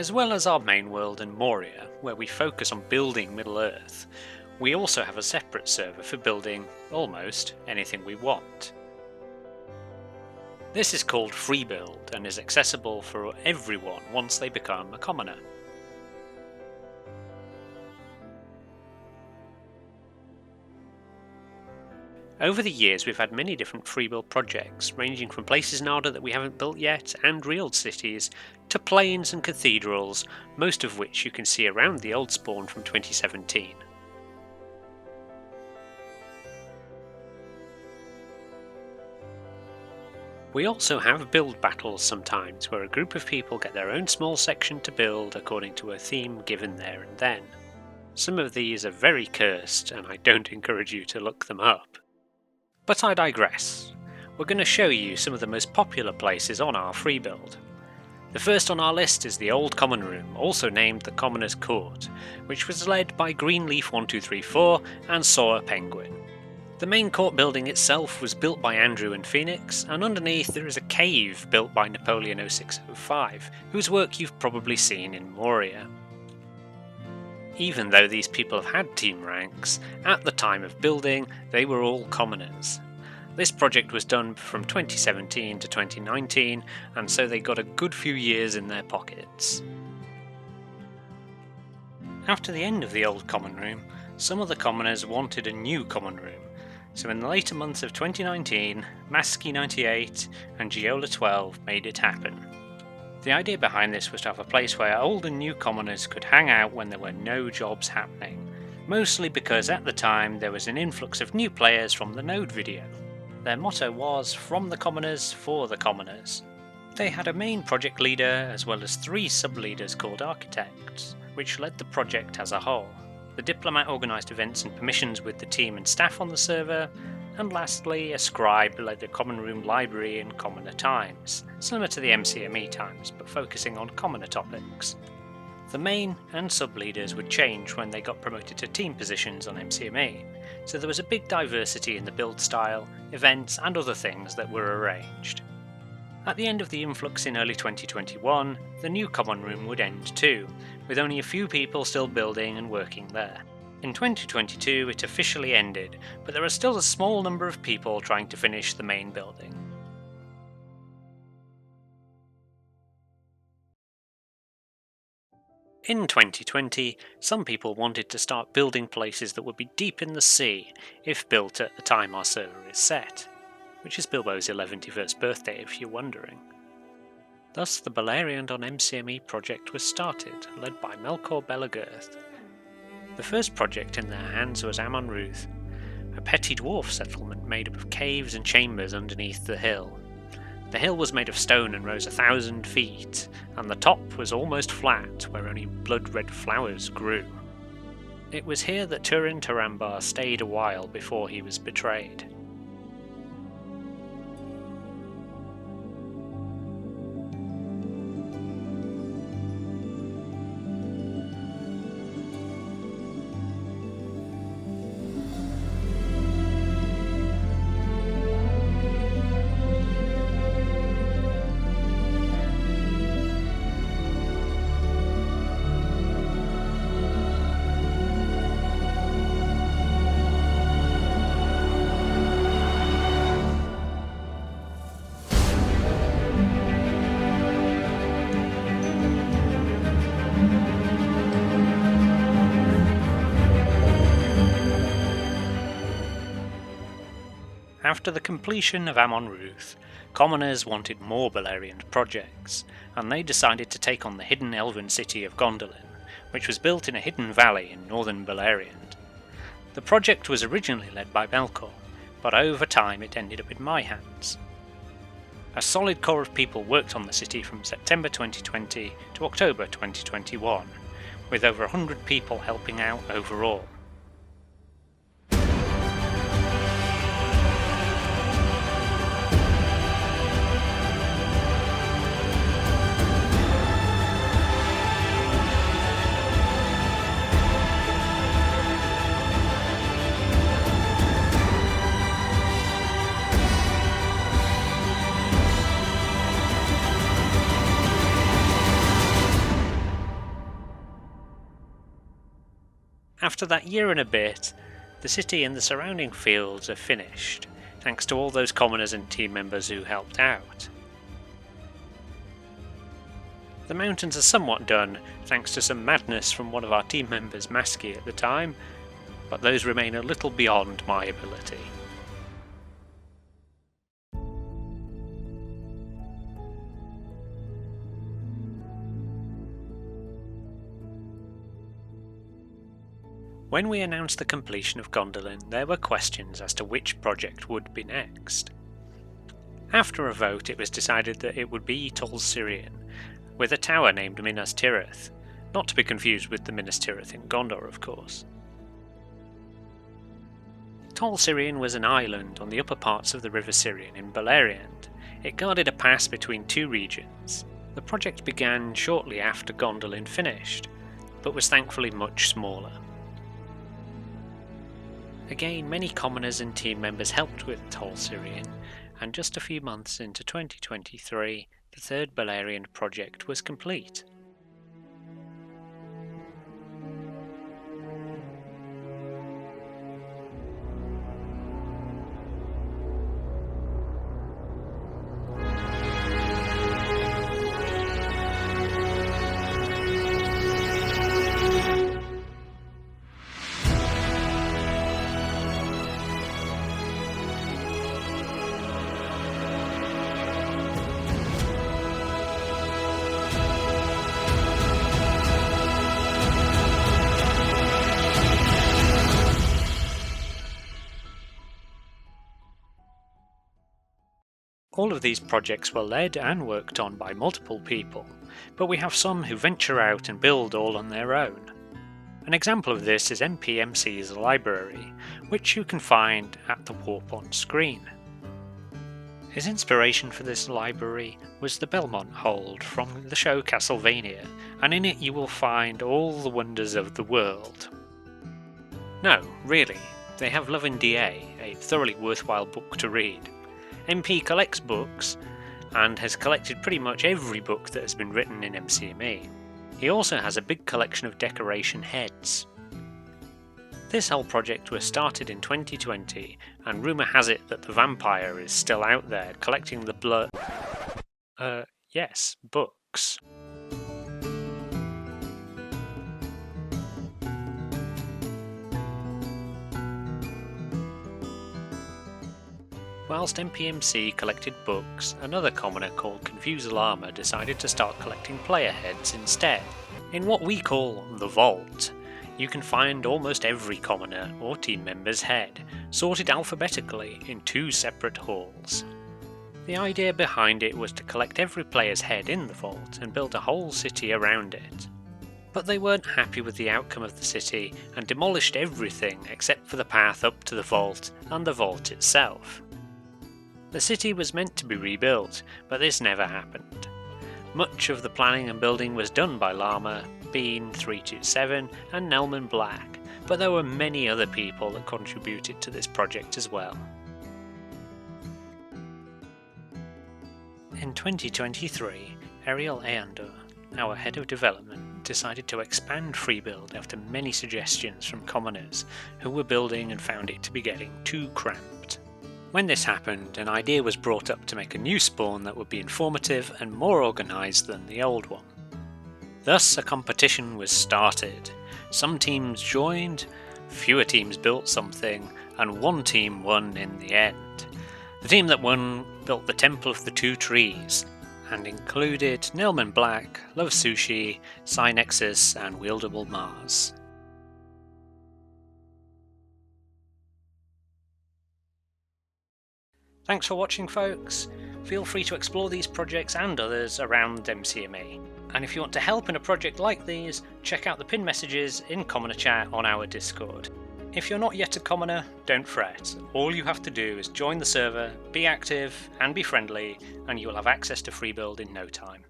As well as our main world and Moria, where we focus on building Middle-Earth, we also have a separate server for building almost anything we want. This is called Freebuild and is accessible for everyone once they become a commoner. Over the years we've had many different Freebuild projects, ranging from places in Arda that we haven't built yet and real cities, to plains and cathedrals, most of which you can see around the old spawn from 2017. We also have build battles sometimes, where a group of people get their own small section to build according to a theme given there and then. Some of these are very cursed, and I don't encourage you to look them up. But I digress. We're going to show you some of the most popular places on our Freebuild. The first on our list is the Old Common Room, also named the Commoner's Court, which was led by Greenleaf1234 and Soar Penguin. The main court building itself was built by Andrew and Phoenix, and underneath there is a cave built by Napoleon 0605, whose work you've probably seen in Moria. Even though these people have had team ranks, at the time of building they were all commoners. This project was done from 2017 to 2019, and so they got a good few years in their pockets. After the end of the Old Common Room, some of the commoners wanted a new common room, so in the later months of 2019, Masky98 and Giola12 made it happen. The idea behind this was to have a place where old and new commoners could hang out when there were no jobs happening, mostly because at the time there was an influx of new players from the Node video. Their motto was, "From the commoners, for the commoners." They had a main project leader as well as 3 sub-leaders called architects, which led the project as a whole. The diplomat organised events and permissions with the team and staff on the server, and lastly, a scribe led the common room library in commoner times, similar to the MCME times, but focusing on commoner topics. The main and sub-leaders would change when they got promoted to team positions on MCME, so there was a big diversity in the build style, events and other things that were arranged. At the end of the influx in early 2021, the new common room would end too, with only a few people still building and working there. In 2022 it officially ended, but there are still a small number of people trying to finish the main building. In 2020, some people wanted to start building places that would be deep in the sea, if built at the time our server is set, which is Bilbo's 11th birthday if you're wondering. Thus the Baleriand on MCME project was started, led by Melkor Belagirth. The first project in their hands was Amon Ruth, a petty dwarf settlement made up of caves and chambers underneath the hill. The hill was made of stone and rose 1,000 feet, and the top was almost flat, where only blood-red flowers grew. It was here that Turin Tarambar stayed a while before he was betrayed. After the completion of Amon Ruth, commoners wanted more Baleriand projects, and they decided to take on the hidden elven city of Gondolin, which was built in a hidden valley in northern Baleriand. The project was originally led by Melkor, but over time it ended up in my hands. A solid core of people worked on the city from September 2020 to October 2021, with over 100 people helping out overall. After that year and a bit, the city and the surrounding fields are finished, thanks to all those commoners and team members who helped out. The mountains are somewhat done, thanks to some madness from one of our team members, Masky, at the time, but those remain a little beyond my ability. When we announced the completion of Gondolin, there were questions as to which project would be next. After a vote, it was decided that it would be Tall Syrian, with a tower named Minas Tirith, not to be confused with the Minas Tirith in Gondor, of course. Tall Syrian was an island on the upper parts of the River Syrian in Beleriand. It guarded a pass between two regions. The project began shortly after Gondolin finished, but was thankfully much smaller. Again, many commoners and team members helped with Tall Syrian, and just a few months into 2023, the third Beleriand project was complete. All of these projects were led and worked on by multiple people, but we have some who venture out and build all on their own. An example of this is MPMC's library, which you can find at the warp on screen. His inspiration for this library was the Belmont Hold from the show Castlevania, and in it you will find all the wonders of the world. No, really, they have Lond Daer, a thoroughly worthwhile book to read. MP collects books, and has collected pretty much every book that has been written in MCME. He also has a big collection of decoration heads. This whole project was started in 2020, and rumour has it that the vampire is still out there collecting the books. Whilst MPMC collected books, another commoner called Confuse Llama decided to start collecting player heads instead. In what we call the Vault, you can find almost every commoner or team member's head, sorted alphabetically in 2 separate halls. The idea behind it was to collect every player's head in the Vault and build a whole city around it. But they weren't happy with the outcome of the city and demolished everything except for the path up to the Vault and the Vault itself. The city was meant to be rebuilt, but this never happened. Much of the planning and building was done by Llama, Bean 327 and Nelman Black, but there were many other people that contributed to this project as well. In 2023, Ariel Eander, our head of development, decided to expand Freebuild after many suggestions from commoners who were building and found it to be getting too cramped. When this happened, an idea was brought up to make a new spawn that would be informative and more organised than the old one. Thus, a competition was started. Some teams joined, fewer teams built something, and one team won in the end. The team that won built the Temple of the Two Trees, and included Nelman Black, Love Sushi, Synexus, and Wieldable Mars. Thanks for watching, folks. Feel free to explore these projects and others around MCME. And if you want to help in a project like these, check out the pinned messages in Commoner Chat on our Discord. If you're not yet a commoner, don't fret. All you have to do is join the server, be active and be friendly, and you will have access to Freebuild in no time.